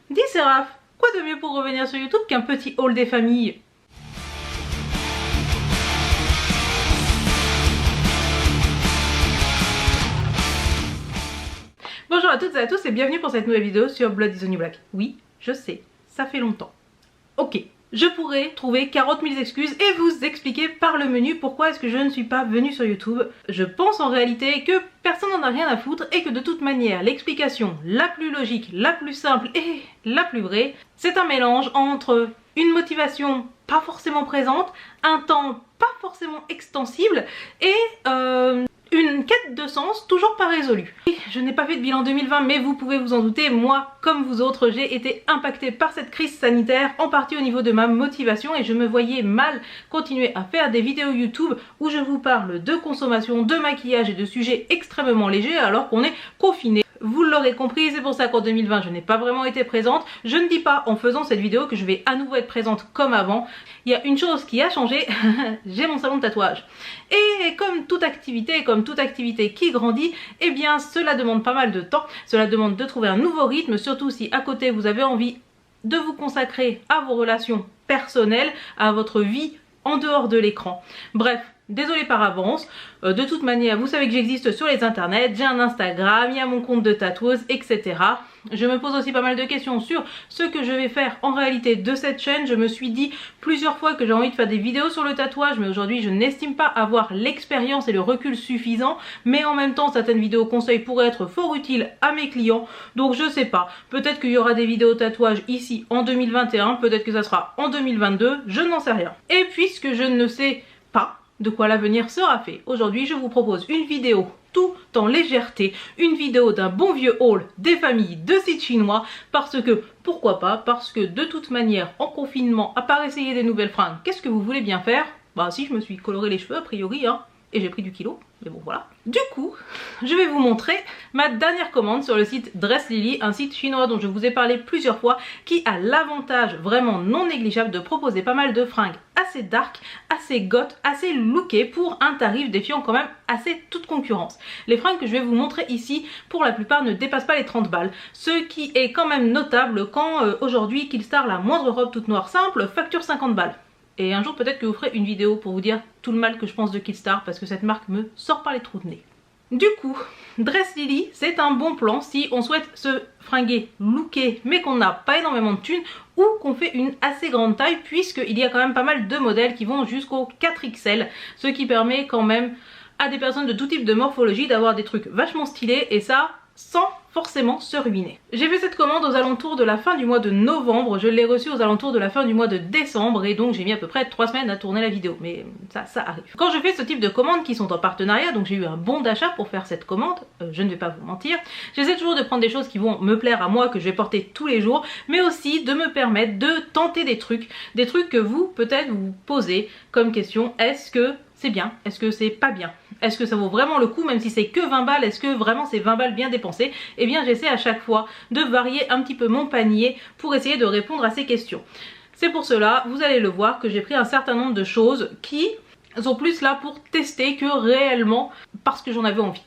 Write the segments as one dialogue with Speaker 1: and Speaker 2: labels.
Speaker 1: Dis Séraph, quoi de mieux pour revenir sur YouTube qu'un petit haul des familles? Bonjour à toutes et à tous et bienvenue pour cette nouvelle vidéo sur Blood is the New Black. Oui, je sais, ça fait longtemps. Ok, je pourrais trouver 40 000 excuses et vous expliquer par le menu pourquoi est-ce que je ne suis pas venue sur YouTube. Je pense en réalité que personne n'en a rien à foutre et que de toute manière, l'explication la plus logique, la plus simple et la plus vraie, c'est un mélange entre une motivation pas forcément présente, un temps pas forcément extensible et une quête de sens toujours pas résolue. Je n'ai pas fait de bilan 2020 mais vous pouvez vous en douter, moi comme vous autres j'ai été impactée par cette crise sanitaire, en partie au niveau de ma motivation, et je me voyais mal continuer à faire des vidéos YouTube où je vous parle de consommation, de maquillage et de sujets extrêmement légers alors qu'on est confiné. Vous l'aurez compris, c'est pour ça qu'en 2020 je n'ai pas vraiment été présente. Je ne dis pas en faisant cette vidéo que je vais à nouveau être présente comme avant. Il y a une chose qui a changé, j'ai mon salon de tatouage. Et comme toute activité qui grandit, eh bien cela demande pas mal de temps. Cela demande de trouver un nouveau rythme, surtout si à côté vous avez envie de vous consacrer à vos relations personnelles, à votre vie en dehors de l'écran. Bref. Désolée par avance, de toute manière vous savez que j'existe sur les internets, j'ai un Instagram, il y a mon compte de tatoueuse, etc. Je me pose aussi pas mal de questions sur ce que je vais faire en réalité de cette chaîne. Je me suis dit plusieurs fois que j'ai envie de faire des vidéos sur le tatouage, mais aujourd'hui je n'estime pas avoir l'expérience et le recul suffisant, mais en même temps certaines vidéos conseils pourraient être fort utiles à mes clients, donc je sais pas, peut-être qu'il y aura des vidéos tatouage ici en 2021, peut-être que ça sera en 2022, je n'en sais rien. Et puisque je ne sais pas de quoi l'avenir sera fait, aujourd'hui je vous propose une vidéo tout en légèreté, une vidéo d'un bon vieux haul des familles de sites chinois, parce que, pourquoi pas, parce que de toute manière en confinement, à part essayer des nouvelles fringues, qu'est-ce que vous voulez bien faire? Bah si, je me suis coloré les cheveux a priori, hein, et j'ai pris du kilo, mais bon voilà. Du coup, je vais vous montrer ma dernière commande sur le site Dress Lily, un site chinois dont je vous ai parlé plusieurs fois, qui a l'avantage vraiment non négligeable de proposer pas mal de fringues assez dark, assez goth, assez lookées pour un tarif défiant quand même assez toute concurrence. Les fringues que je vais vous montrer ici, pour la plupart ne dépassent pas les 30 balles, ce qui est quand même notable quand aujourd'hui Killstar, la moindre robe toute noire simple, facture 50 balles. Et un jour peut-être que vous ferez une vidéo pour vous dire tout le mal que je pense de Killstar, parce que cette marque me sort par les trous de nez. Du coup, Dress Lily, c'est un bon plan si on souhaite se fringuer, looker, mais qu'on n'a pas énormément de thunes, ou qu'on fait une assez grande taille, puisqu'il y a quand même pas mal de modèles qui vont jusqu'au 4XL, ce qui permet quand même à des personnes de tout type de morphologie d'avoir des trucs vachement stylés, et ça sans forcément se ruiner. J'ai fait cette commande aux alentours de la fin du mois de novembre, je l'ai reçue aux alentours de la fin du mois de décembre, et donc j'ai mis à peu près 3 semaines à tourner la vidéo, mais ça arrive. Quand je fais ce type de commandes qui sont en partenariat, donc j'ai eu un bon d'achat pour faire cette commande, je ne vais pas vous mentir, j'essaie toujours de prendre des choses qui vont me plaire à moi, que je vais porter tous les jours, mais aussi de me permettre de tenter des trucs que vous peut-être vous posez comme question: est-ce que c'est bien? Est-ce que c'est pas bien? Est-ce que ça vaut vraiment le coup, même si c'est que 20 balles? Est-ce que vraiment c'est 20 balles bien dépensées? Eh bien j'essaie à chaque fois de varier un petit peu mon panier pour essayer de répondre à ces questions. C'est pour cela, vous allez le voir, que j'ai pris un certain nombre de choses qui sont plus là pour tester que réellement parce que j'en avais envie.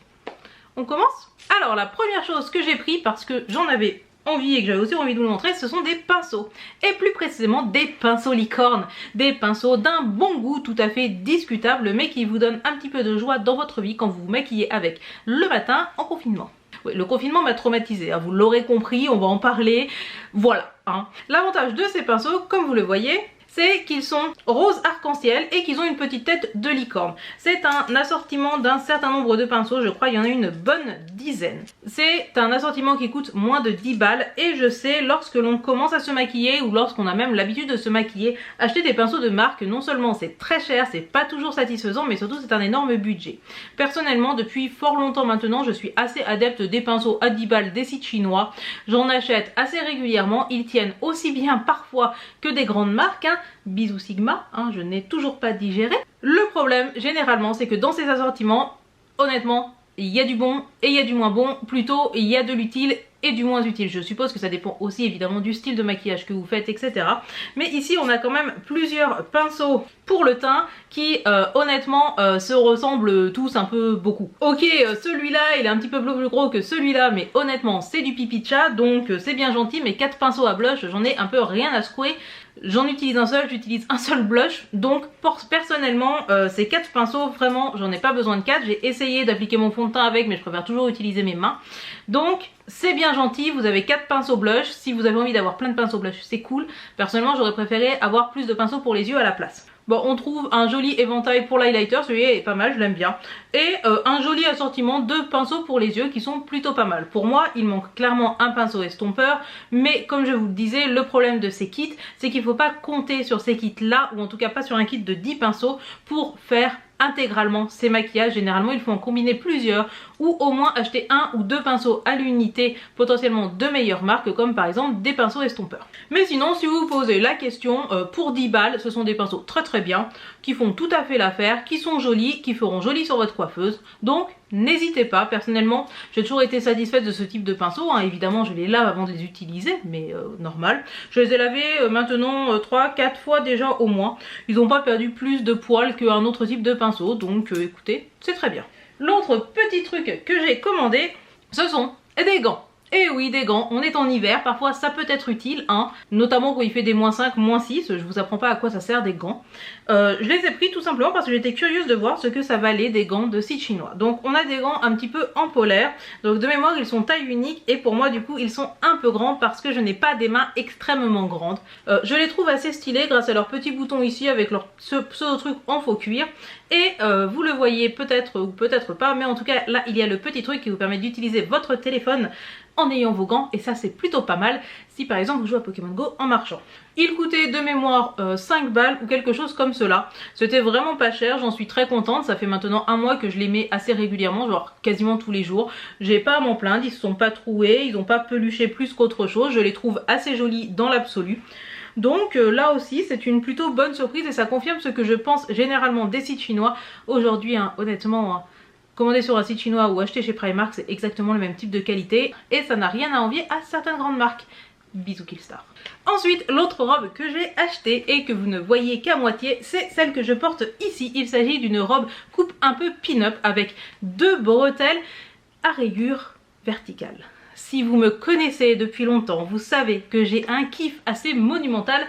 Speaker 1: On commence? Alors la première chose que j'ai pris parce que j'en avais envie et que j'avais aussi envie de vous le montrer, ce sont des pinceaux, et plus précisément des pinceaux licorne, des pinceaux d'un bon goût tout à fait discutable, mais qui vous donnent un petit peu de joie dans votre vie quand vous vous maquillez avec le matin en confinement. Oui, le confinement m'a traumatisée, hein, vous l'aurez compris, on va en parler, voilà. Hein. L'avantage de ces pinceaux, comme vous le voyez, c'est qu'ils sont rose arc-en-ciel et qu'ils ont une petite tête de licorne. C'est un assortiment d'un certain nombre de pinceaux, je crois il y en a une bonne dizaine. C'est un assortiment qui coûte moins de 10 balles, et je sais, lorsque l'on commence à se maquiller ou lorsqu'on a même l'habitude de se maquiller, acheter des pinceaux de marque, non seulement c'est très cher, c'est pas toujours satisfaisant, mais surtout c'est un énorme budget. Personnellement, depuis fort longtemps maintenant, je suis assez adepte des pinceaux à 10 balles des sites chinois. J'en achète assez régulièrement, ils tiennent aussi bien parfois que des grandes marques, hein. Bisous Sigma, hein, je n'ai toujours pas digéré. Le problème généralement c'est que dans ces assortiments, honnêtement, il y a du bon et il y a du moins bon, plutôt il y a de l'utile et du moins utile. Je suppose que ça dépend aussi évidemment du style de maquillage que vous faites, etc. Mais ici on a quand même plusieurs pinceaux pour le teint qui honnêtement se ressemblent tous un peu beaucoup. Ok, celui-là il est un petit peu plus gros que celui-là, mais honnêtement c'est du pipi de chat, donc c'est bien gentil, mais 4 pinceaux à blush, j'en ai un peu rien à secouer. J'en utilise un seul, j'utilise un seul blush, donc personnellement ces 4 pinceaux, vraiment j'en ai pas besoin de 4. J'ai essayé d'appliquer mon fond de teint avec, mais je préfère toujours utiliser mes mains. Donc c'est bien gentil, vous avez 4 pinceaux blush. Si vous avez envie d'avoir plein de pinceaux blush, c'est cool. Personnellement j'aurais préféré avoir plus de pinceaux pour les yeux à la place. Bon, on trouve un joli éventail pour l'highlighter, celui-là est pas mal, je l'aime bien. Et un joli assortiment de pinceaux pour les yeux qui sont plutôt pas mal. Pour moi, il manque clairement un pinceau estompeur, mais comme je vous le disais, le problème de ces kits, c'est qu'il ne faut pas compter sur ces kits-là, ou en tout cas pas sur un kit de 10 pinceaux, pour faire intégralement ces maquillages. Généralement il faut en combiner plusieurs, ou au moins acheter 1 ou 2 pinceaux à l'unité, potentiellement de meilleures marques comme par exemple des pinceaux estompeurs. Mais sinon si vous vous posez la question, pour 10 balles ce sont des pinceaux très bien, qui font tout à fait l'affaire, qui sont jolis, qui feront joli sur votre coiffeuse, donc n'hésitez pas. Personnellement j'ai toujours été satisfaite de ce type de pinceaux, hein. Évidemment je les lave avant de les utiliser, mais normal. Je les ai lavés maintenant 3-4 fois déjà au moins. Ils n'ont pas perdu plus de poils qu'un autre type de pinceau, donc écoutez, c'est très bien. L'autre petit truc que j'ai commandé, ce sont des gants. Et oui, des gants, on est en hiver, parfois ça peut être utile, hein, notamment quand il fait des -5, -6, je vous apprends pas à quoi ça sert des gants. Je les ai pris tout simplement parce que j'étais curieuse de voir ce que ça valait des gants de site chinois. Donc on a des gants un petit peu en polaire, donc de mémoire ils sont taille unique et pour moi du coup ils sont un peu grands parce que je n'ai pas des mains extrêmement grandes. Je les trouve assez stylés grâce à leurs petits boutons ici avec leur pseudo truc en faux cuir. Et vous le voyez peut-être ou peut-être pas, mais en tout cas là il y a le petit truc qui vous permet d'utiliser votre téléphone en ayant vos gants, et ça c'est plutôt pas mal si par exemple vous jouez à Pokémon Go en marchant. Il coûtait de mémoire 5 balles ou quelque chose comme cela. C'était vraiment pas cher, j'en suis très contente. Ça fait maintenant un mois que je les mets assez régulièrement, genre quasiment tous les jours. J'ai pas à m'en plaindre, ils se sont pas troués, ils ont pas peluché plus qu'autre chose. Je les trouve assez jolis dans l'absolu. Donc là aussi c'est une plutôt bonne surprise et ça confirme ce que je pense généralement des sites chinois. Aujourd'hui hein, honnêtement, hein, commander sur un site chinois ou acheter chez Primark c'est exactement le même type de qualité et ça n'a rien à envier à certaines grandes marques. Bisous Killstar. Ensuite l'autre robe que j'ai achetée et que vous ne voyez qu'à moitié, c'est celle que je porte ici. Il s'agit d'une robe coupe un peu pin-up avec 2 bretelles à rayures verticales. Si vous me connaissez depuis longtemps, vous savez que j'ai un kiff assez monumental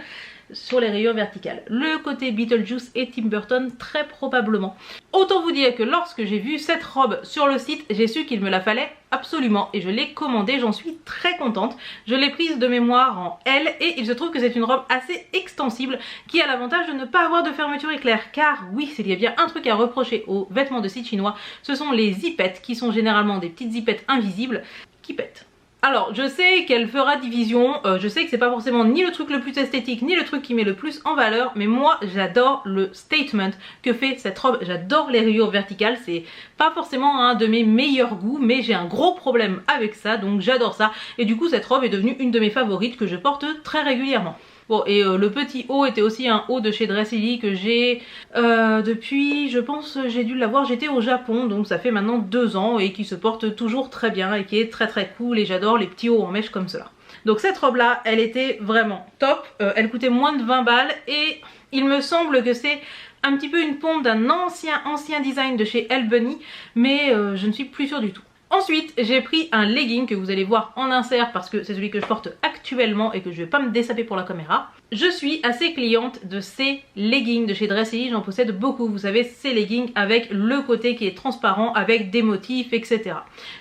Speaker 1: sur les rayures verticales. Le côté Beetlejuice et Tim Burton très probablement. Autant vous dire que lorsque j'ai vu cette robe sur le site, j'ai su qu'il me la fallait absolument et je l'ai commandée, j'en suis très contente. Je l'ai prise de mémoire en L et il se trouve que c'est une robe assez extensible qui a l'avantage de ne pas avoir de fermeture éclair, car oui, s'il y a bien un truc à reprocher aux vêtements de site chinois, ce sont les zippettes qui sont généralement des petites zippettes invisibles qui pètent. Alors je sais qu'elle fera division, je sais que c'est pas forcément ni le truc le plus esthétique ni le truc qui met le plus en valeur, mais moi j'adore le statement que fait cette robe, j'adore les rayures verticales, c'est pas forcément un de mes meilleurs goûts mais j'ai un gros problème avec ça, donc j'adore ça et du coup cette robe est devenue une de mes favorites que je porte très régulièrement. Bon et le petit haut était aussi un haut de chez Dressily que j'ai depuis, je pense j'ai dû l'avoir, j'étais au Japon donc ça fait maintenant 2 ans et qui se porte toujours très bien et qui est très cool et j'adore les petits hauts en mèche comme cela. Donc cette robe là elle était vraiment top, elle coûtait moins de 20 balles et il me semble que c'est un petit peu une pompe d'un ancien design de chez Elle Bunny mais je ne suis plus sûre du tout. Ensuite j'ai pris un legging que vous allez voir en insert parce que c'est celui que je porte actuellement et que je vais pas me dessaper pour la caméra. Je suis assez cliente de ces leggings de chez Dressily, j'en possède beaucoup, vous savez ces leggings avec le côté qui est transparent avec des motifs etc.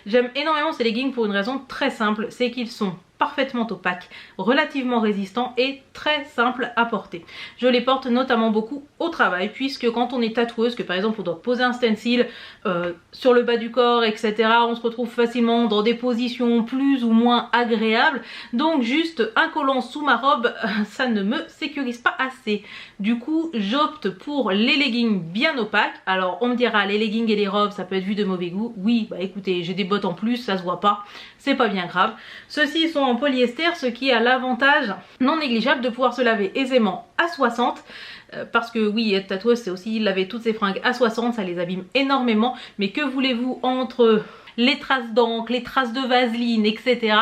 Speaker 1: J'aime énormément ces leggings pour une raison très simple, c'est qu'ils sont parfaitement opaques, relativement résistants et très simples à porter. Je les porte notamment beaucoup au travail puisque quand on est tatoueuse, que par exemple on doit poser un stencil sur le bas du corps etc, on se retrouve facilement dans des positions plus ou moins agréables, donc juste un collant sous ma robe ça ne me sécurise pas assez. Du coup j'opte pour les leggings bien opaques. Alors on me dira les leggings et les robes ça peut être vu de mauvais goût, oui bah écoutez j'ai des bottes en plus, ça se voit pas, c'est pas bien grave. Ceux-ci sont en polyester, ce qui a l'avantage non négligeable de pouvoir se laver aisément à 60 parce que oui être tatoueuse c'est aussi laver toutes ces fringues à 60, ça les abîme énormément, mais que voulez-vous entre les traces d'encre, les traces de vaseline, etc.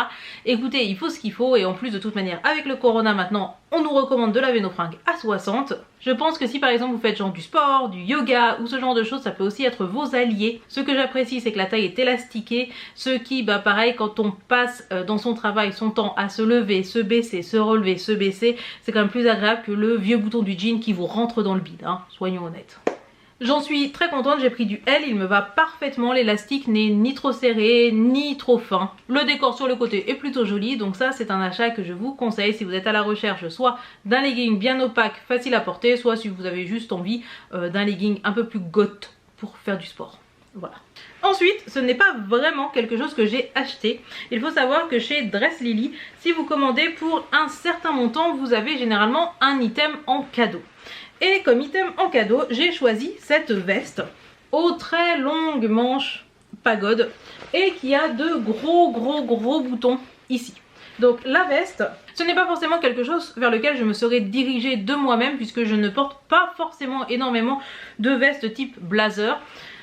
Speaker 1: Écoutez, il faut ce qu'il faut et en plus de toute manière avec le corona maintenant, on nous recommande de laver nos fringues à 60. Je pense que si par exemple vous faites genre du sport, du yoga ou ce genre de choses, ça peut aussi être vos alliés. Ce que j'apprécie, c'est que la taille est élastiquée, ce qui, bah pareil, quand on passe dans son travail son temps à se lever, se baisser, se relever, se baisser, c'est quand même plus agréable que le vieux bouton du jean qui vous rentre dans le bide, hein, soyons honnêtes. J'en suis très contente, j'ai pris du L, il me va parfaitement, l'élastique n'est ni trop serré ni trop fin. Le décor sur le côté est plutôt joli, donc ça c'est un achat que je vous conseille si vous êtes à la recherche soit d'un legging bien opaque, facile à porter, soit si vous avez juste envie d'un legging un peu plus goth pour faire du sport. Voilà. Ensuite, ce n'est pas vraiment quelque chose que j'ai acheté. Il faut savoir que chez Dress Lily, si vous commandez pour un certain montant, vous avez généralement un item en cadeau. Et comme item en cadeau, j'ai choisi cette veste aux très longues manches pagode et qui a de gros boutons ici. Donc la veste, ce n'est pas forcément quelque chose vers lequel je me serais dirigée de moi-même puisque je ne porte pas forcément énormément de vestes type blazer.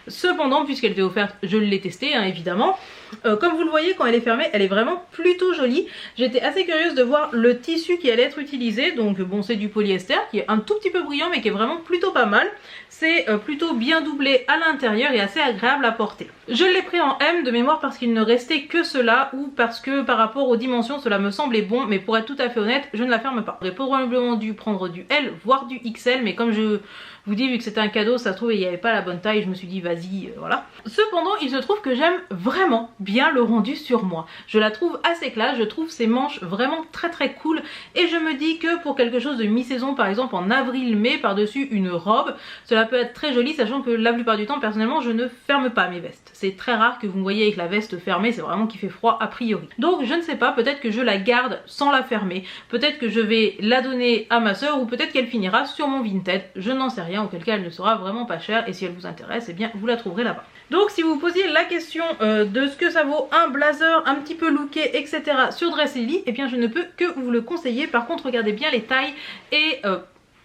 Speaker 1: Cependant, puisqu'elle était offerte, je l'ai testée, hein, évidemment. Comme vous le voyez, quand elle est fermée, elle est vraiment plutôt jolie. J'étais assez curieuse de voir le tissu qui allait être utilisé. Donc bon, c'est du polyester qui est un tout petit peu brillant mais qui est vraiment plutôt pas mal. C'est plutôt bien doublé à l'intérieur et assez agréable à porter. Je l'ai pris en M de mémoire parce qu'il ne restait que cela ou parce que par rapport aux dimensions cela me semblait bon, mais pour être tout à fait honnête, je ne la ferme pas. J'aurais probablement dû prendre du L voire du XL, mais comme je vous dis, vu que c'était un cadeau, ça se trouve il n'y avait pas la bonne taille, je me suis dit vas-y, voilà. Cependant, il se trouve que j'aime vraiment bien le rendu sur moi. Je la trouve assez classe, je trouve ses manches vraiment très cool et je me dis que pour quelque chose de mi-saison, par exemple en avril-mai, par-dessus une robe, cela peut être très joli, sachant que la plupart du temps, personnellement, je ne ferme pas mes vestes. C'est très rare que vous me voyez avec la veste fermée, c'est vraiment qu'il fait froid a priori. Donc je ne sais pas, peut-être que je la garde sans la fermer, peut-être que je vais la donner à ma soeur ou peut-être qu'elle finira sur mon Vinted, je n'en sais rien, auquel cas elle ne sera vraiment pas chère et si elle vous intéresse, eh bien vous la trouverez là-bas. Donc si vous posiez la question de ce que ça vaut un blazer un petit peu looké, etc. sur Dress Lily, eh bien je ne peux que vous le conseiller. Par contre, regardez bien les tailles et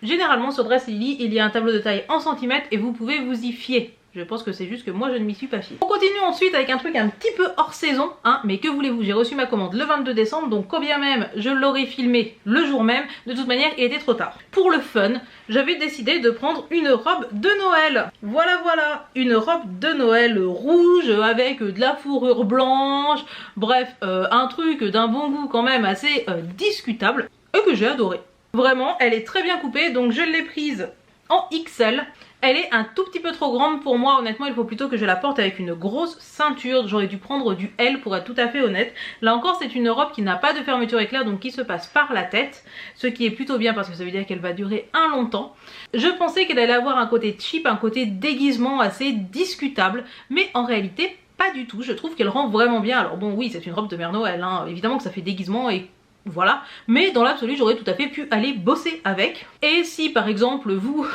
Speaker 1: généralement sur Dress Lily, il y a un tableau de taille en centimètres et vous pouvez vous y fier. Je pense que c'est juste que moi je ne m'y suis pas fiée. On continue ensuite avec un truc un petit peu hors saison, hein, mais que voulez-vous, j'ai reçu ma commande le 22 décembre, donc quand bien même je l'aurais filmé le jour même, de toute manière il était trop tard. Pour le fun, j'avais décidé de prendre une robe de Noël. Voilà, une robe de Noël rouge avec de la fourrure blanche, bref, un truc d'un bon goût quand même assez discutable et que j'ai adoré. Vraiment, elle est très bien coupée, donc je l'ai prise en XL. Elle est un tout petit peu trop grande pour moi, honnêtement il faut plutôt que je la porte avec une grosse ceinture, j'aurais dû prendre du L pour être tout à fait honnête. Là encore c'est une robe qui n'a pas de fermeture éclair donc qui se passe par la tête, ce qui est plutôt bien parce que ça veut dire qu'elle va durer un longtemps. Je pensais qu'elle allait avoir un côté cheap, un côté déguisement assez discutable, mais en réalité pas du tout, je trouve qu'elle rend vraiment bien. Alors bon oui c'est une robe de Mère Noël, hein. Évidemment que ça fait déguisement et voilà, mais dans l'absolu j'aurais tout à fait pu aller bosser avec. Et si par exemple vous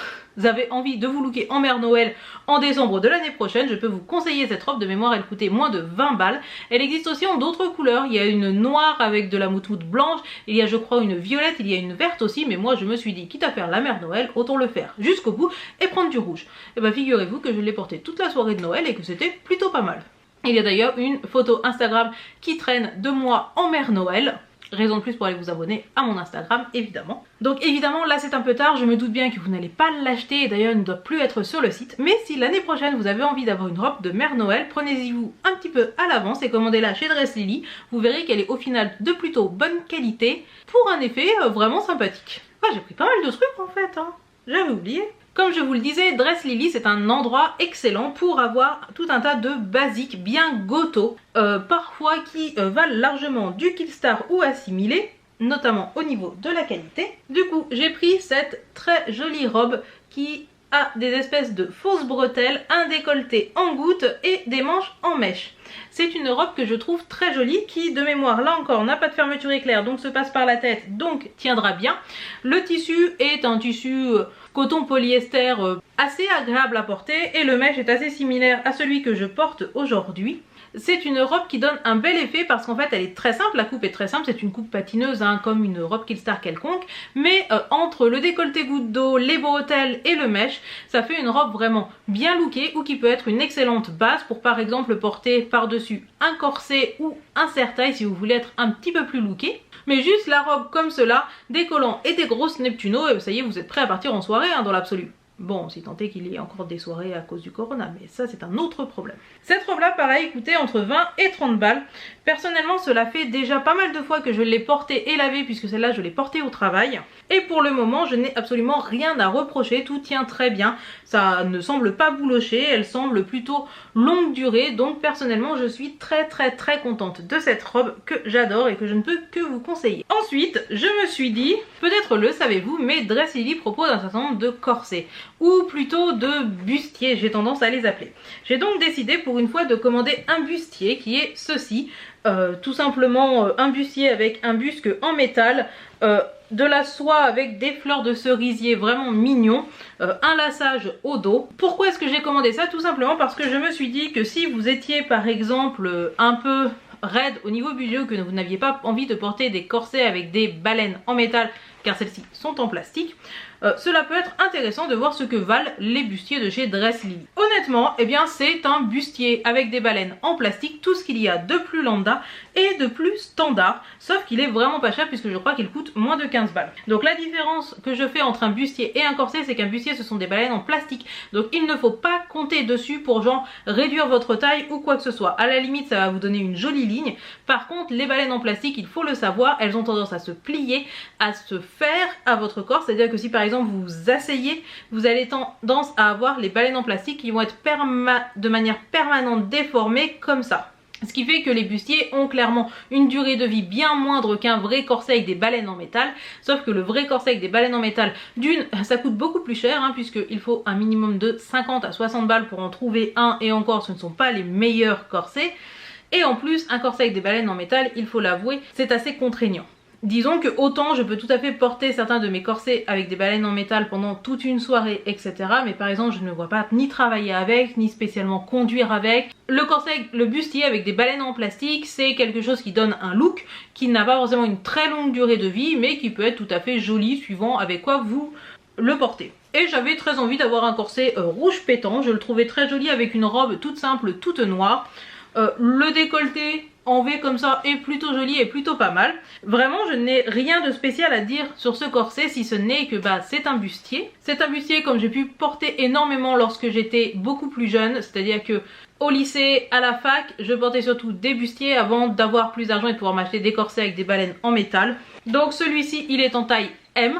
Speaker 1: avez envie de vous looker en Mère Noël en décembre de l'année prochaine, je peux vous conseiller cette robe. De mémoire elle coûtait moins de 20 balles. Elle existe aussi en d'autres couleurs, il y a une noire avec de la moumoute blanche, il y a je crois une violette, il y a une verte aussi, mais moi je me suis dit quitte à faire la Mère Noël, autant le faire jusqu'au bout et prendre du rouge. Et bah figurez-vous que je l'ai portée toute la soirée de Noël et que c'était plutôt pas mal. Il y a d'ailleurs une photo Instagram qui traîne de moi en Mère Noël. Raison de plus pour aller vous abonner à mon Instagram évidemment. Donc évidemment là c'est un peu tard, je me doute bien que vous n'allez pas l'acheter et d'ailleurs il ne doit plus être sur le site. Mais si l'année prochaine vous avez envie d'avoir une robe de Mère Noël, prenez-y vous un petit peu à l'avance et commandez-la chez Dress Lily. Vous verrez qu'elle est au final de plutôt bonne qualité pour un effet vraiment sympathique. Ah, j'ai pris pas mal de trucs en fait, hein. J'avais oublié. Comme je vous le disais, Dress Lily c'est un endroit excellent pour avoir tout un tas de basiques bien goto, parfois qui valent largement du Killstar ou assimilés, notamment au niveau de la qualité. Du coup j'ai pris cette très jolie robe qui a des espèces de fausses bretelles, un décolleté en goutte et des manches en mèche. C'est une robe que je trouve très jolie qui de mémoire là encore n'a pas de fermeture éclair donc se passe par la tête donc tiendra bien. Le tissu est un tissu coton polyester assez agréable à porter et le mèche est assez similaire à celui que je porte aujourd'hui. C'est une robe qui donne un bel effet parce qu'en fait elle est très simple, la coupe est très simple, c'est une coupe patineuse hein, comme une robe Killstar quelconque, mais entre le décolleté goutte d'eau, les bretelles et le mesh, ça fait une robe vraiment bien lookée ou qui peut être une excellente base pour par exemple porter par-dessus un corset ou un serre-taille si vous voulez être un petit peu plus looké. Mais juste la robe comme cela, des collants et des grosses Neptuno, et ça y est, vous êtes prêts à partir en soirée hein, dans l'absolu. Bon, si tant est qu'il y ait encore des soirées à cause du corona, mais ça c'est un autre problème. Cette robe là, pareil, coûtait entre 20 et 30 balles. Personnellement, cela fait déjà pas mal de fois que je l'ai portée et lavée, puisque celle-là je l'ai portée au travail. Et pour le moment, je n'ai absolument rien à reprocher, tout tient très bien. Ça ne semble pas boulocher, elle semble plutôt longue durée. Donc personnellement, je suis très contente de cette robe que j'adore et que je ne peux que vous conseiller. Ensuite, je me suis dit, peut-être le savez-vous, mais Dress Lily propose un certain nombre de corsets, ou plutôt de bustiers, j'ai tendance à les appeler. J'ai donc décidé pour une fois de commander un bustier qui est ceci, tout simplement un bustier avec un busque en métal, de la soie avec des fleurs de cerisier vraiment mignon, un lassage au dos. Pourquoi est-ce que j'ai commandé ça? Tout simplement parce que je me suis dit que si vous étiez par exemple un peu raide au niveau budget ou que vous n'aviez pas envie de porter des corsets avec des baleines en métal car celles-ci sont en plastique, cela peut être intéressant de voir ce que valent les bustiers de chez Dress Lily. Honnêtement, eh bien c'est un bustier avec des baleines en plastique, tout ce qu'il y a de plus lambda et de plus standard, sauf qu'il est vraiment pas cher puisque je crois qu'il coûte moins de 15 balles. Donc la différence que je fais entre un bustier et un corset, c'est qu'un bustier ce sont des baleines en plastique, donc il ne faut pas compter dessus pour genre réduire votre taille ou quoi que ce soit. À la limite ça va vous donner une jolie ligne. Par contre les baleines en plastique, il faut le savoir, elles ont tendance à se plier, à se faire à votre corps, c'est à dire que si par exemple vous vous asseyez, vous avez tendance à avoir les baleines en plastique qui vont être de manière permanente déformées comme ça. Ce qui fait que les bustiers ont clairement une durée de vie bien moindre qu'un vrai corset avec des baleines en métal. Sauf que le vrai corset avec des baleines en métal, d'une, ça coûte beaucoup plus cher hein, puisqu'il faut un minimum de 50 à 60 balles pour en trouver un, et encore ce ne sont pas les meilleurs corsets. Et en plus, un corset avec des baleines en métal, il faut l'avouer, c'est assez contraignant. Disons que autant je peux tout à fait porter certains de mes corsets avec des baleines en métal pendant toute une soirée, etc. Mais par exemple, je ne me vois pas ni travailler avec, ni spécialement conduire avec. Le corset, le bustier avec des baleines en plastique, c'est quelque chose qui donne un look qui n'a pas forcément une très longue durée de vie, mais qui peut être tout à fait joli suivant avec quoi vous le portez. Et j'avais très envie d'avoir un corset rouge pétant, je le trouvais très joli avec une robe toute simple, toute noire. Le décolleté en V comme ça est plutôt joli et plutôt pas mal. Vraiment je n'ai rien de spécial à dire sur ce corset si ce n'est que bah c'est un bustier. C'est un bustier comme j'ai pu porter énormément lorsque j'étais beaucoup plus jeune, c'est-à-dire que au lycée, à la fac, je portais surtout des bustiers avant d'avoir plus d'argent et de pouvoir m'acheter des corsets avec des baleines en métal. Donc celui-ci il est en taille M.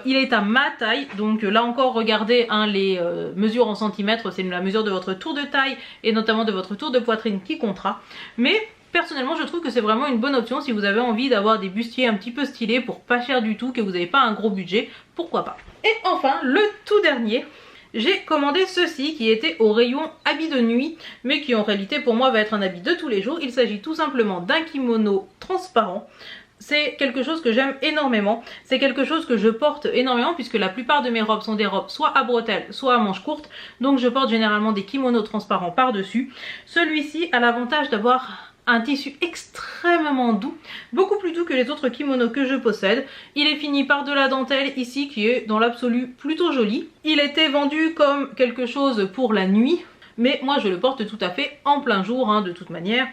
Speaker 1: Il est à ma taille, donc là encore regardez hein, les mesures en centimètres, c'est la mesure de votre tour de taille et notamment de votre tour de poitrine qui comptera. Mais personnellement je trouve que c'est vraiment une bonne option si vous avez envie d'avoir des bustiers un petit peu stylés pour pas cher du tout, que vous n'avez pas un gros budget, pourquoi pas. Et enfin le tout dernier, j'ai commandé ceci qui était au rayon habit de nuit, mais qui en réalité pour moi va être un habit de tous les jours. Il s'agit tout simplement d'un kimono transparent. C'est quelque chose que j'aime énormément, c'est quelque chose que je porte énormément puisque la plupart de mes robes sont des robes soit à bretelles, soit à manches courtes, donc je porte généralement des kimonos transparents par-dessus. Celui-ci a l'avantage d'avoir un tissu extrêmement doux, beaucoup plus doux que les autres kimonos que je possède. Il est fini par de la dentelle ici qui est dans l'absolu plutôt jolie. Il était vendu comme quelque chose pour la nuit, mais moi je le porte tout à fait en plein jour hein, de toute manière.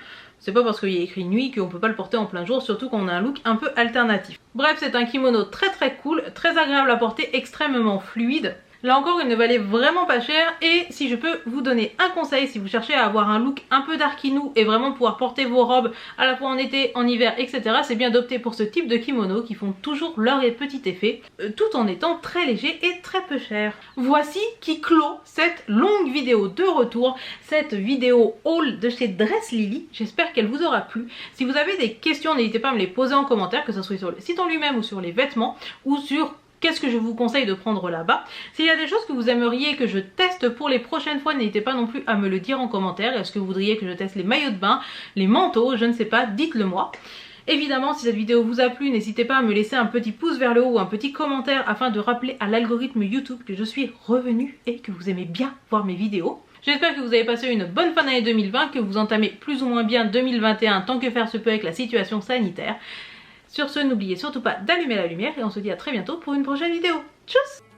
Speaker 1: C'est pas parce qu'il y a écrit nuit qu'on peut pas le porter en plein jour, surtout quand on a un look un peu alternatif. Bref, c'est un kimono très cool, très agréable à porter, extrêmement fluide. Là encore, il ne valait vraiment pas cher, et si je peux vous donner un conseil, si vous cherchez à avoir un look un peu darkinou et vraiment pouvoir porter vos robes à la fois en été, en hiver, etc., c'est bien d'opter pour ce type de kimono qui font toujours leur petit effet, tout en étant très léger et très peu cher. Voici qui clôt cette longue vidéo de retour, cette vidéo haul de chez Dress Lily. J'espère qu'elle vous aura plu. Si vous avez des questions, n'hésitez pas à me les poser en commentaire, que ce soit sur le site en lui-même ou sur les vêtements, ou sur qu'est-ce que je vous conseille de prendre là-bas. S'il y a des choses que vous aimeriez que je teste pour les prochaines fois, n'hésitez pas non plus à me le dire en commentaire. Est-ce que vous voudriez que je teste les maillots de bain, les manteaux, je ne sais pas, dites-le moi. Évidemment, si cette vidéo vous a plu, n'hésitez pas à me laisser un petit pouce vers le haut ou un petit commentaire afin de rappeler à l'algorithme YouTube que je suis revenue et que vous aimez bien voir mes vidéos. J'espère que vous avez passé une bonne fin d'année 2020, que vous entamez plus ou moins bien 2021 tant que faire se peut avec la situation sanitaire. Sur ce, n'oubliez surtout pas d'allumer la lumière et on se dit à très bientôt pour une prochaine vidéo. Tchuss!